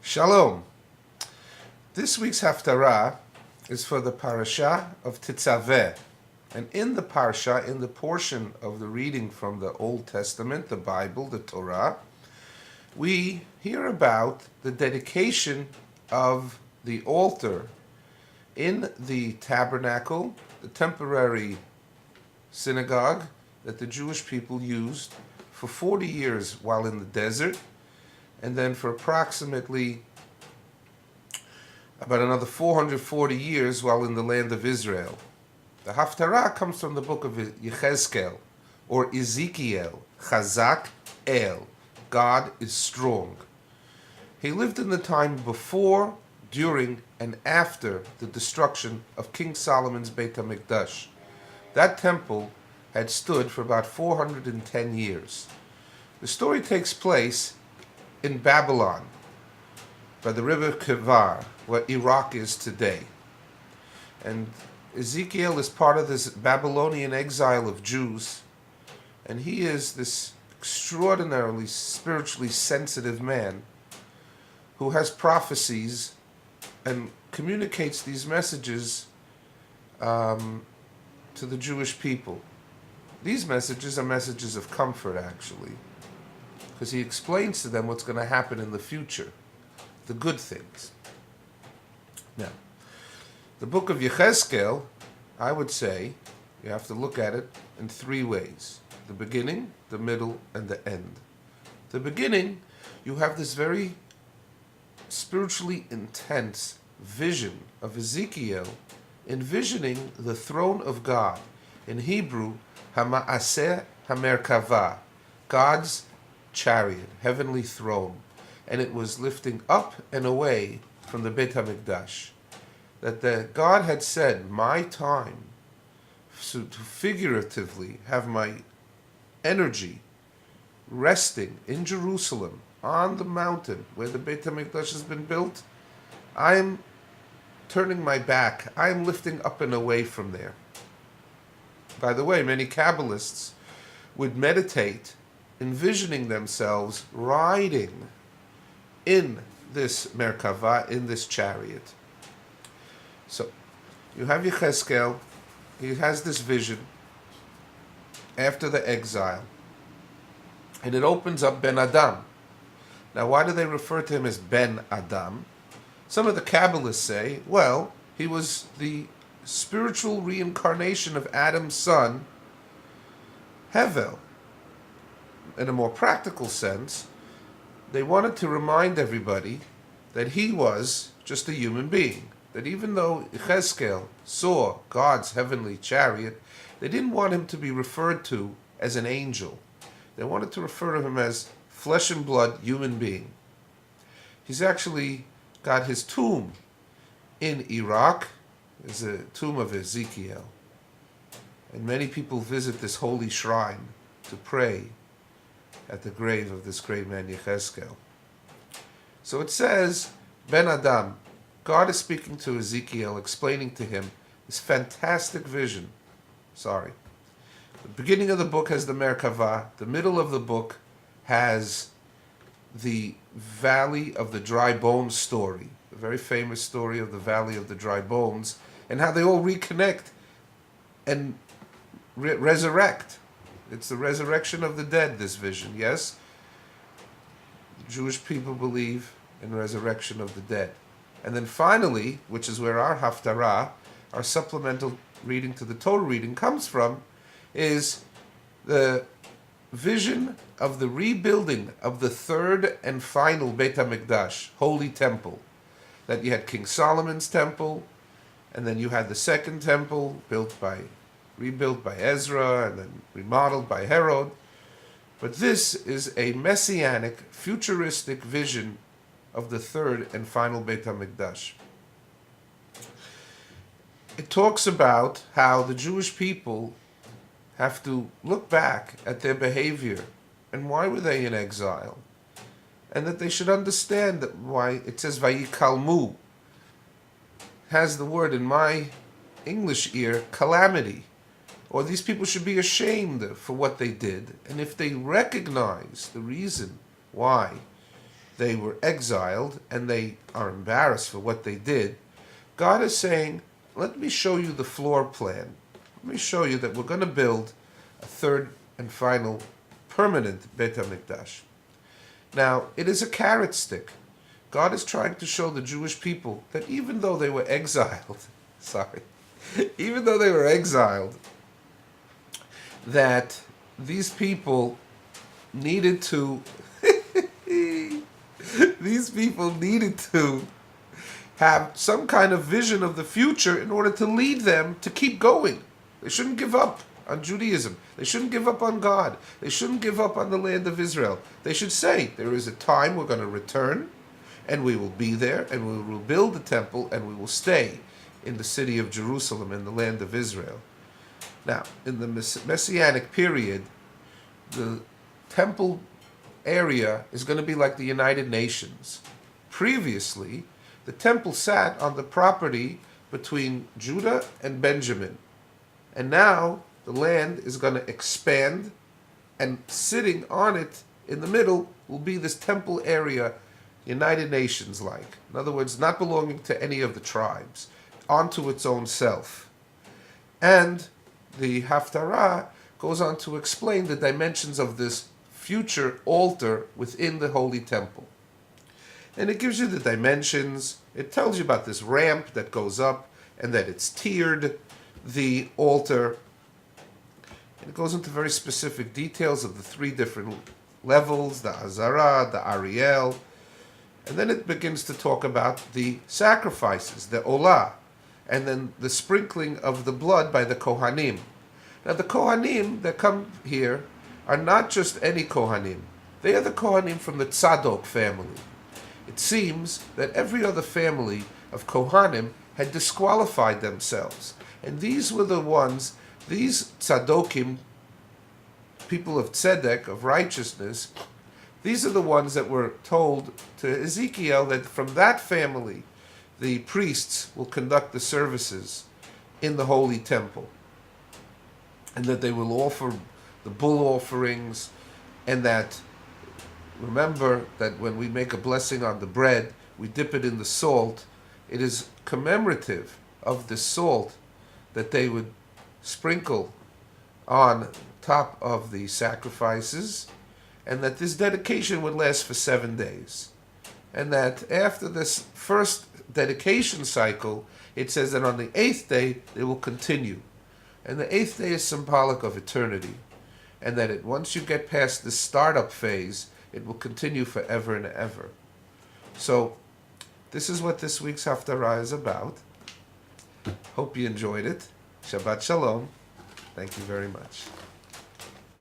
Shalom. This week's Haftarah is for the Parashat of Tezaveh. And in the Parasha, in the portion of the reading from the Old Testament, the Bible, the Torah, we hear about the dedication of the altar in the tabernacle, the temporary synagogue that the Jewish people used for 40 years while in the desert, and then for approximately about another 440 years while in the land of Israel. The Haftarah comes from the book of Yechezkel, or Ezekiel, Chazak El, God is strong. He lived in the time before, during, and after the destruction of King Solomon's Beit HaMikdash. That temple had stood for about 410 years. The story takes place in Babylon, by the river Kevar, where Iraq is today. And Ezekiel is part of this Babylonian exile of Jews, and he is this extraordinarily spiritually sensitive man who has prophecies and communicates these messages to the Jewish people. These messages are messages of comfort, actually, because he explains to them what's going to happen in the future, the good things. Now, the book of Yechezkel, I would say, you have to look at it in three ways: the beginning, the middle, and the end. The beginning, you have this very spiritually intense vision of Ezekiel envisioning the throne of God. In Hebrew, Hama'aseh HaMerkavah, God's chariot, heavenly throne, and it was lifting up and away from the Beit HaMikdash. That God had said, my time, to figuratively have my energy resting in Jerusalem, on the mountain where the Beit HaMikdash has been built, I am turning my back, I am lifting up and away from there. By the way, many Kabbalists would meditate envisioning themselves riding in this Merkava, in this chariot. So, you have Yechezkel, he has this vision after the exile, and it opens up Ben Adam. Now, why do they refer to him as Ben Adam? Some of the Kabbalists say, well, he was the spiritual reincarnation of Adam's son, Hevel. In a more practical sense, they wanted to remind everybody that he was just a human being. That even though Yechezkel saw God's heavenly chariot, they didn't want him to be referred to as an angel. They wanted to refer to him as flesh and blood human being. He's actually got his tomb in Iraq. It's a tomb of Ezekiel. And many people visit this holy shrine to pray at the grave of this great man Yechezkel. So it says, Ben Adam, God is speaking to Ezekiel, explaining to him this fantastic vision. The beginning of the book has the Merkava, the middle of the book has the Valley of the Dry Bones story, the very famous story of the Valley of the Dry Bones, and how they all reconnect and resurrect. It's the resurrection of the dead, this vision, yes? The Jewish people believe in resurrection of the dead. And then finally, which is where our Haftarah, our supplemental reading to the Torah reading comes from, is the vision of the rebuilding of the third and final Beit HaMikdash, holy temple. That you had King Solomon's temple, and then you had the second temple rebuilt by Ezra, and then remodeled by Herod. But this is a messianic, futuristic vision of the third and final Beit HaMikdash. It talks about how the Jewish people have to look back at their behavior and why were they in exile, and that they should understand that why it says Vayikalmu has the word in my English ear, calamity, or these people should be ashamed for what they did, and if they recognize the reason why they were exiled and they are embarrassed for what they did, God is saying, let me show you the floor plan. Let me show you that we're going to build a third and final permanent Beit HaMikdash. Now, it is a carrot stick. God is trying to show the Jewish people that even though they were exiled, even though they were exiled, that these people needed to have some kind of vision of the future in order to lead them to keep going. They shouldn't give up on Judaism. They shouldn't give up on God. They shouldn't give up on the land of Israel. They should say, there is a time we're going to return, and we will be there, and we will build the temple, and we will stay in the city of Jerusalem, in the land of Israel. Now, in the Messianic period, the temple area is going to be like the United Nations. Previously, the temple sat on the property between Judah and Benjamin. And now the land is going to expand, and sitting on it in the middle will be this temple area, United Nations like. In other words, not belonging to any of the tribes, onto its own self. And the Haftarah goes on to explain the dimensions of this future altar within the Holy Temple. And it gives you the dimensions. It tells you about this ramp that goes up and that it's tiered, the altar. And it goes into very specific details of the three different levels, the Azara, the Ariel. And then it begins to talk about the sacrifices, the Olah, and then the sprinkling of the blood by the Kohanim. Now the Kohanim that come here are not just any Kohanim. They are the Kohanim from the Tzadok family. It seems that every other family of Kohanim had disqualified themselves. And these were the ones, these Tzadokim, people of Tzedek, of righteousness, these are the ones that were told to Ezekiel that from that family, the priests will conduct the services in the Holy Temple. And that they will offer the bull offerings, and that, remember that when we make a blessing on the bread, we dip it in the salt. It is commemorative of the salt that they would sprinkle on top of the sacrifices, and that this dedication would last for 7 days. And that after this first dedication cycle, it says that on the 8th day, they will continue. And the 8th day is symbolic of eternity. And that once you get past the startup phase, it will continue forever and ever. So, this is what this week's Haftarah is about. Hope you enjoyed it. Shabbat Shalom. Thank you very much.